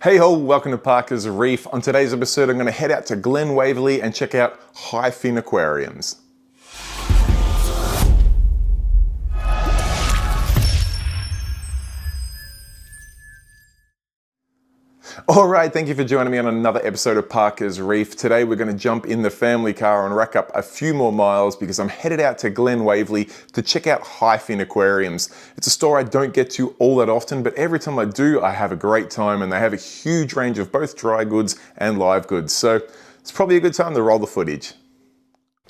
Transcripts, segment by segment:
Hey ho, welcome to Parker's Reef. On today's episode, I'm going to head out to Glen Waverley and check out HiFin Aquariums. Alright, thank you for joining me on another episode of Parker's Reef. Today we're going to jump in the family car and rack up a few more miles because I'm headed out to Glen Waverley to check out HiFin Aquariums. It's a store I don't get to all that often, but every time I do, I have a great time, and they have a huge range of both dry goods and live goods. So it's probably a good time to roll the footage.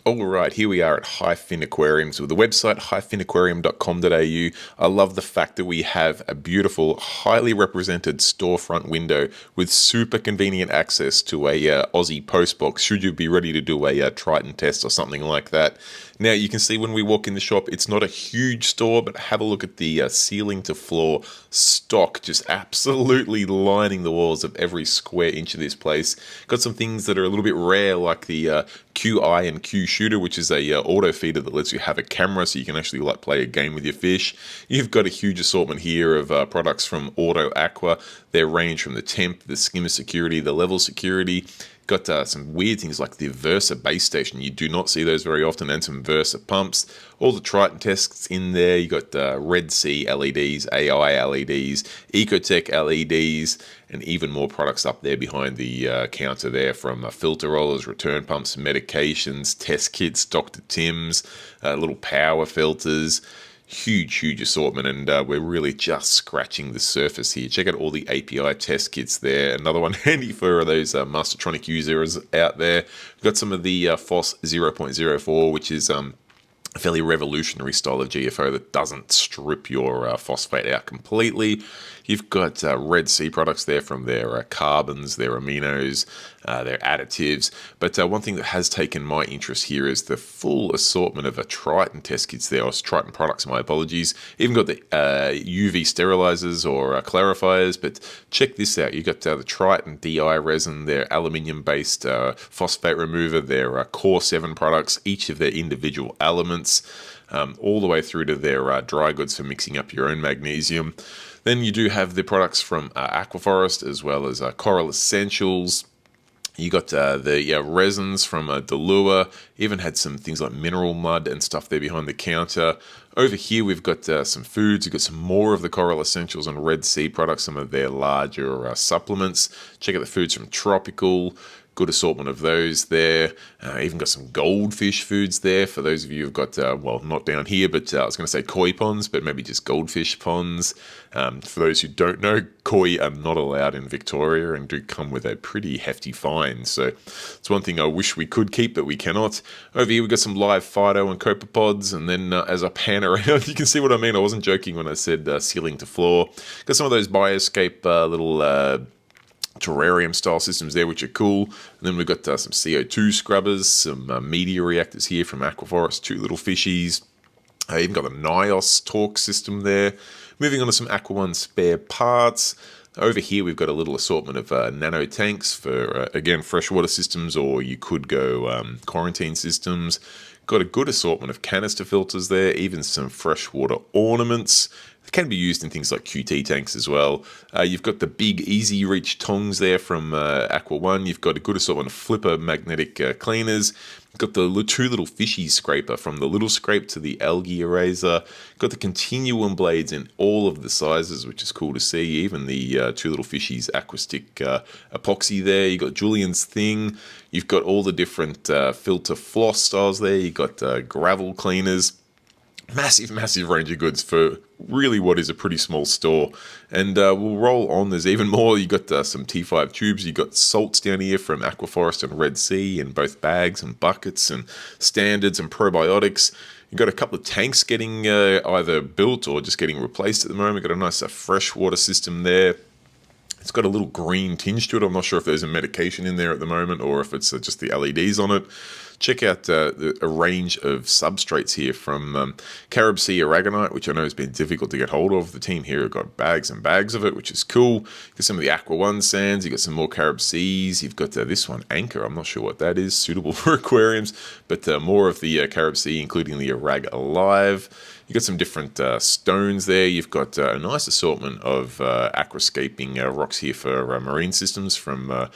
Alright, here we are at HiFin Aquariums with the website hifinaquarium.com.au. I love the fact that we have a beautiful, highly represented storefront window with super convenient access to a Aussie postbox should you be ready to do a Triton test or something like that. Now you can see when we walk in the shop, it's not a huge store, but have a look at the ceiling to floor stock just absolutely lining the walls of every square inch of this place. Got some things that are a little bit rare, like the QI and Q Shooter, which is a auto feeder that lets you have a camera so you can actually like play a game with your fish. You've got a huge assortment here of products from Auto Aqua. Their range from the temp, the skimmer security, the level security. Got some weird things like the Versa base station. You do not see those very often, and some Versa pumps. All the Triton tests in there. You got Red Sea LEDs, AI LEDs, Ecotech LEDs, and even more products up there behind the counter there, from filter rollers, return pumps, medications, test kits, Dr. Tim's, little power filters. Huge assortment, and we're really just scratching the surface here. Check out all the API test kits there. Another one handy for those Mastertronic users out there. We've got some of the FOSS 0.04, which is a fairly revolutionary style of GFO that doesn't strip your phosphate out completely. You've got Red Sea products there from their carbons, their aminos, their additives. But one thing that has taken my interest here is the full assortment of Triton test kits there, or Triton products, my apologies. Even got the UV sterilizers or clarifiers, but check this out. You've got the Triton DI resin, their aluminium-based phosphate remover, their Core 7 products, each of their individual elements, all the way through to their dry goods for mixing up your own magnesium. Then you do have the products from Aquaforest, as well as Coral Essentials. You got the resins from Delua. Even had some things like mineral mud and stuff there behind the counter. Over here we've got some foods. We've got some more of the Coral Essentials and Red Sea products, some of their larger supplements. Check out the foods from Tropical. Good assortment of those there. Even got some goldfish foods there for those of you who've got, well, not down here, but I was going to say koi ponds, but maybe just goldfish ponds. For those who don't know, koi are not allowed in Victoria and do come with a pretty hefty fine. So it's one thing I wish we could keep, but we cannot. Over here we've got some live phyto and copepods, and then as I pan around, you can see what I mean. I wasn't joking when I said ceiling to floor. Got some of those Bioscape little terrarium style systems there, which are cool. And then we've got some CO2 scrubbers, some media reactors here from Aquaforest, two little fishies. Even got the NIOS torque system there. Moving on to some Aqua One spare parts. Over here we've got a little assortment of nano tanks for, again, freshwater systems, or you could go quarantine systems. Got a good assortment of canister filters there, even some freshwater ornaments. It can be used in things like QT tanks as well. You've got the big Easy Reach tongs there from Aqua One. You've got a good assortment of flipper magnetic cleaners. You've got the two little fishies scraper, from the little scrape to the algae eraser. Got the continuum blades in all of the sizes, which is cool to see. Even the two little fishies Aquastick epoxy there. You've got Julian's thing. You've got all the different filter floss styles there. You've got gravel cleaners. Massive range of goods for really what is a pretty small store. And we'll roll on. There's even more. You got some T5 tubes. You got salts down here from Aquaforest and Red Sea in both bags and buckets, and standards and probiotics. You got a couple of tanks getting either built or just getting replaced at the moment. Got a nice freshwater system there. It's got a little green tinge to it. I'm not sure if there's a medication in there at the moment or if it's just the LEDs on it. Check out a range of substrates here from Carib Sea aragonite, which I know has been difficult to get hold of. The team here have got bags and bags of it, which is cool. You got some of the Aqua One sands, you got some more Carib Seas, you've got this one, Anchor, I'm not sure what that is, suitable for aquariums, but more of the Carib Sea, including the Arag Alive. You've got some different stones there. You've got a nice assortment of aquascaping rocks here for marine systems, from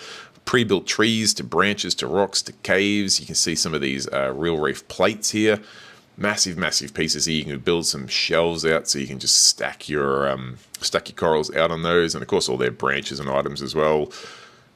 pre-built trees to branches to rocks to caves. You can see some of these real reef plates here. Massive, massive pieces here. You can build some shelves out so you can just stack your corals out on those, and of course all their branches and items as well.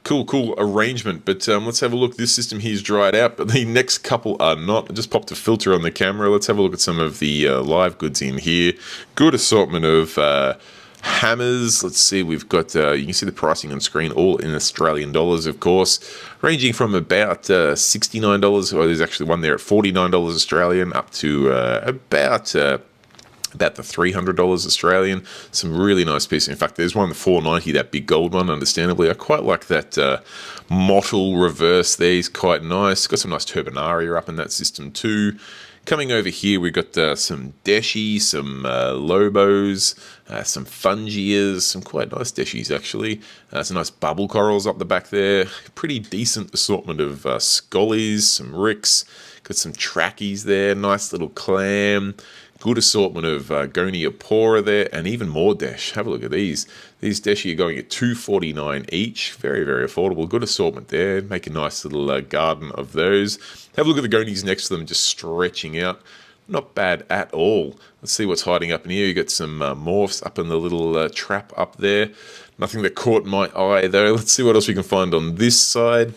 Cool arrangement, but let's have a look. This system here is dried out, but the next couple are not. I just popped a filter on the camera. Let's have a look at some of the live goods in here. Good assortment of hammers. Let's see, we've got, you can see the pricing on screen, all in Australian dollars, of course, ranging from about $69, or there's actually one there at $49 Australian, up to about the $300 Australian. Some really nice pieces. In fact, there's one, the $490, that big gold one, understandably. I quite like that mottle reverse there. He's quite nice. Got some nice turbinaria up in that system too. Coming over here, we've got some deshi, some lobos, some fungias, some quite nice deshies actually. Some nice bubble corals up the back there. Pretty decent assortment of scollies, some ricks. Got some trackies there, nice little clam. Good assortment of goniopora there, and even more desh. Have a look at these. These deshi are going at $2.49 each. Very, very affordable. Good assortment there. Make a nice little garden of those. Have a look at the gonies next to them, just stretching out. Not bad at all. Let's see what's hiding up in here. You got some morphs up in the little trap up there. Nothing that caught my eye though. Let's see what else we can find on this side.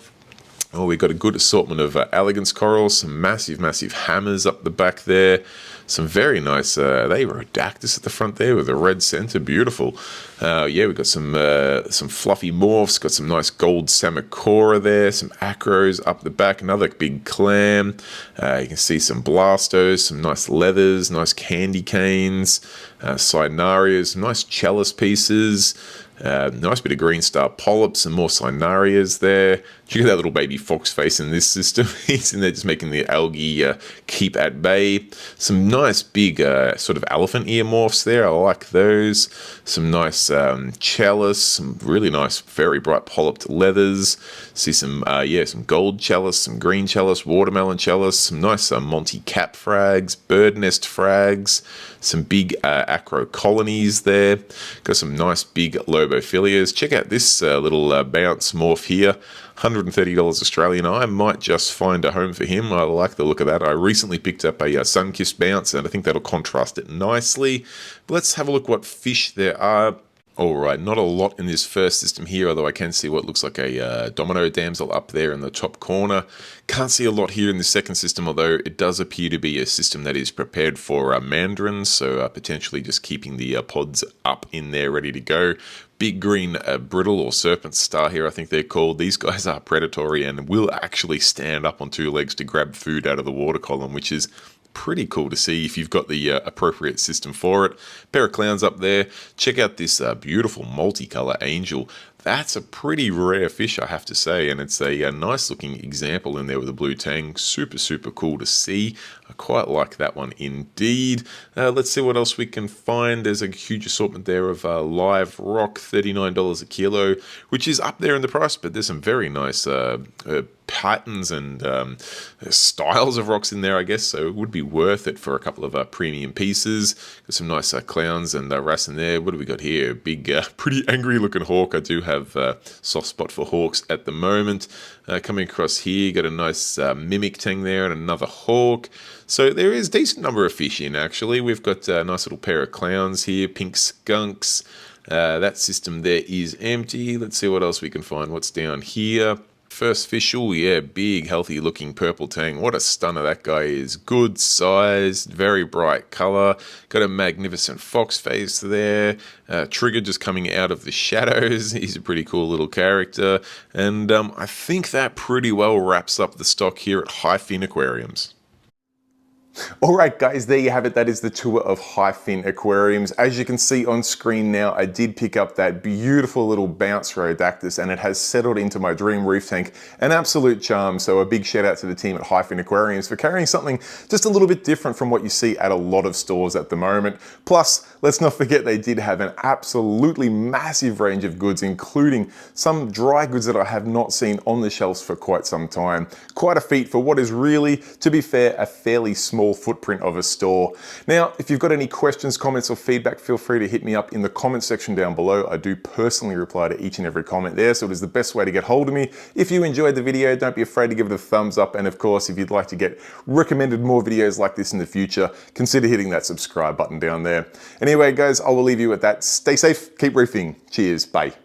Oh, we've got a good assortment of elegance corals, some massive, massive hammers up the back there. Some very nice, they Rhodactis at the front there with a red center, beautiful. Yeah, we've got some fluffy morphs, got some nice gold Samicora there, some acros up the back, another big clam. You can see some blastos, some nice leathers, nice candy canes, cynarias, some nice chalice pieces. Nice bit of green star polyps and more cynarias there. Check out that little baby fox face in this system. He's in there just making the algae keep at bay. Some nice big sort of elephant ear morphs there. I like those. Some nice chalice, some really nice, very bright polyped leathers. See some, some gold chalice, some green chalice, watermelon chalice, some nice Monty cap frags, bird nest frags, some big acro colonies there. Got some nice big lobophilias. Check out this little bounce morph here. $130 Australian. I might just find a home for him. I like the look of that. I recently picked up a sun-kissed bounce, and I think that'll contrast it nicely. But let's have a look what fish there are. Alright, not a lot in this first system here, although I can see what looks like a domino damsel up there in the top corner. Can't see a lot here in the second system, although it does appear to be a system that is prepared for mandarins, so potentially just keeping the pods up in there ready to go. Big green brittle or serpent star here, I think they're called. These guys are predatory and will actually stand up on two legs to grab food out of the water column, which is pretty cool to see if you've got the appropriate system for it. Pair of clowns up there. Check out this beautiful multicolor angel. That's a pretty rare fish, I have to say, and it's a nice looking example in there with a blue tang. Super, super cool to see. I quite like that one indeed. Let's see what else we can find. There's a huge assortment there of live rock, $39 a kilo, which is up there in the price, but there's some very nice patterns and styles of rocks in there, I guess, so it would be worth it for a couple of premium pieces. Got some nice clowns and wrasse in there. What do we got here? Big, pretty angry looking hawk. I do have a soft spot for hawks at the moment. Coming across here, got a nice mimic tang there and another hawk. So there is a decent number of fish in, actually. We've got a nice little pair of clowns here, pink skunks. That system there is empty. Let's see what else we can find. What's down here? First fish, oh yeah, big, healthy looking purple tang. What a stunner that guy is. Good size, very bright color. Got a magnificent fox face there. Trigger just coming out of the shadows. He's a pretty cool little character. And I think that pretty well wraps up the stock here at HiFin Aquariums. Alright guys, there you have it. That is the tour of HiFin Aquariums. As you can see on screen now, I did pick up that beautiful little bounce rhodactis and it has settled into my dream reef tank. An absolute charm, so a big shout out to the team at HiFin Aquariums for carrying something just a little bit different from what you see at a lot of stores at the moment. Plus, let's not forget they did have an absolutely massive range of goods, including some dry goods that I have not seen on the shelves for quite some time. Quite a feat for what is really, to be fair, a fairly small footprint of a store. Now, if you've got any questions, comments, or feedback, feel free to hit me up in the comment section down below. I do personally reply to each and every comment there, so it is the best way to get hold of me. If you enjoyed the video, don't be afraid to give it a thumbs up. And of course, if you'd like to get recommended more videos like this in the future, consider hitting that subscribe button down there. Anyway, guys, I will leave you at that. Stay safe, keep reefing. Cheers, bye.